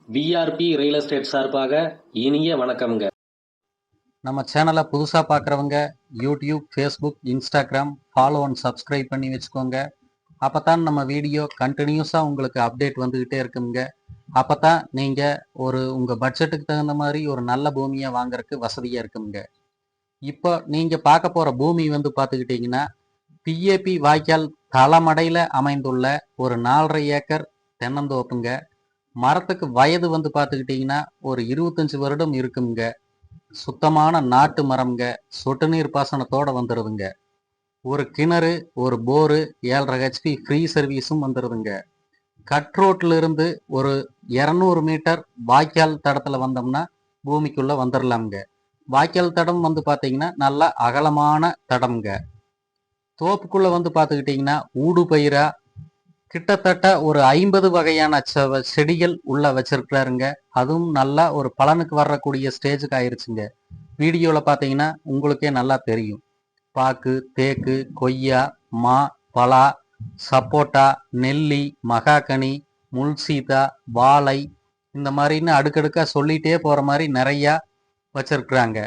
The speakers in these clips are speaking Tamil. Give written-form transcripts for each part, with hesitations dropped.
விஆர்பி ரியல் எஸ்டேட் சார்பாக இனிய வணக்கம்ங்க. நம்ம சேனலை புதுசாக பார்க்குறவங்க YouTube, Facebook, Instagram follow and subscribe பண்ணி வச்சுக்கோங்க. அப்போ தான் நம்ம வீடியோ கண்டினியூஸாக உங்களுக்கு அப்டேட் வந்துக்கிட்டே இருக்குங்க. அப்போ தான் நீங்கள் உங்கள் பட்ஜெட்டுக்கு தகுந்த மாதிரி ஒரு நல்ல பூமியை வாங்குறதுக்கு வசதியாக இருக்குங்க. இப்போ நீங்கள் பார்க்க போகிற பூமி பார்த்துக்கிட்டிங்கன்னா பிஏபி வாய்க்கால் தளமடையில் அமைந்துள்ள ஒரு 4.5 ஏக்கர் தென்னந்தோப்புங்க. மரத்துக்கு வயது பார்த்துக்கிட்டிங்கன்னா ஒரு 25 வருடம் இருக்குங்க. சுத்தமான நாட்டு மரம்ங்க. சொட்டு நீர் பாசனத்தோட வந்துடுதுங்க. ஒரு கிணறு, ஒரு போரு, 7.5 ஹெச்பி ஃப்ரீ சர்வீஸும் வந்துடுதுங்க. கட் ரோட்ல இருந்து ஒரு 200 மீட்டர் வாய்க்கால் தடத்துல வந்தோம்னா பூமிக்குள்ள வந்துடலாம்ங்க. வாய்க்கால் தடம் பார்த்தீங்கன்னா நல்ல அகலமான தடம்ங்க. தோப்புக்குள்ள பார்த்துக்கிட்டிங்கன்னா ஊடு பயிரா கிட்டத்தட்ட ஒரு 50 வகையான செடிகள் உள்ள வச்சிருக்கிறாருங்க. அதுவும் நல்லா ஒரு பலனுக்கு வரக்கூடிய ஸ்டேஜுக்கு ஆயிருச்சுங்க. வீடியோவில் பார்த்தீங்கன்னா உங்களுக்கே நல்லா தெரியும். பாக்கு, தேக்கு, கொய்யா, மா, பலா, சப்போட்டா, நெல்லி, மகாகனி, முல்சீதா, வாழை, இந்த மாதிரின்னு அடுக்கடுக்கா சொல்லிட்டே போற மாதிரி நிறையா வச்சிருக்கிறாங்க.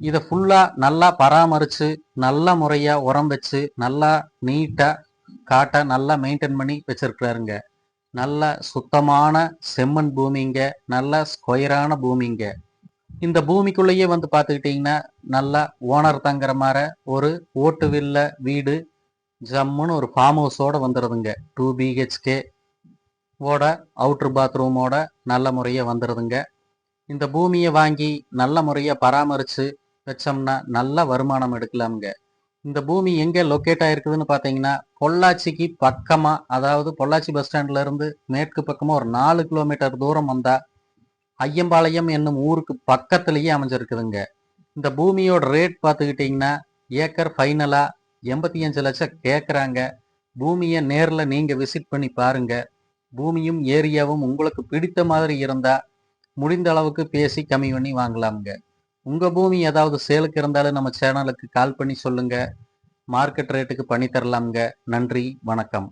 இதை ஃபுல்லா நல்லா பராமரிச்சு நல்ல முறையா உரம் வச்சு நல்லா நீட்டா காட்டை நல்லா மெயின்டைன் பண்ணி வச்சிருக்கிறாருங்க. நல்ல சுத்தமான செம்மண் பூமிங்க. நல்ல ஸ்கொயரான பூமிங்க. இந்த பூமிக்குள்ளேயே பார்த்துக்கிட்டிங்கன்னா நல்லா ஓனர் தங்குற மாதிரி ஒரு ஓட்டு வில்ல வீடு ஜம்முன்னு ஒரு ஃபார்ம் ஹவுஸோட வந்துடுதுங்க. 2 BHK ஓட அவுட்ரு பாத்ரூமோட நல்ல முறையாக வந்துடுதுங்க. இந்த பூமியை வாங்கி நல்ல முறையாக பராமரித்து வச்சோம்னா நல்ல வருமானம் எடுக்கலாமுங்க. இந்த பூமி எங்கே லொக்கேட் ஆயிருக்குதுன்னு பார்த்தீங்கன்னா பொள்ளாச்சிக்கு பக்கமாக, அதாவது பொள்ளாச்சி பஸ் ஸ்டாண்ட்ல இருந்து மேற்கு பக்கமாக ஒரு 4 கிலோமீட்டர் தூரம் வந்தால் ஐயம்பாளையம் என்னும் ஊருக்கு பக்கத்திலேயே அமைஞ்சிருக்குதுங்க. இந்த பூமியோட ரேட் பார்த்துக்கிட்டிங்கன்னா ஏக்கர் ஃபைனலாக 85 லட்சம் கேட்குறாங்க. பூமியை நேரில் நீங்கள் விசிட் பண்ணி பாருங்க. பூமியும் ஏரியாவும் உங்களுக்கு பிடித்த மாதிரி இருந்தால் முடிந்த அளவுக்கு பேசி கம்மி பண்ணி வாங்கலாமுங்க. உங்கள் பூமி ஏதாவது சேலுக்கு இருந்தாலும் நம்ம சேனலுக்கு கால் பண்ணி சொல்லுங்க. மார்க்கெட் ரேட்டுக்கு பண்ணி தரலாமுங்க. நன்றி, வணக்கம்.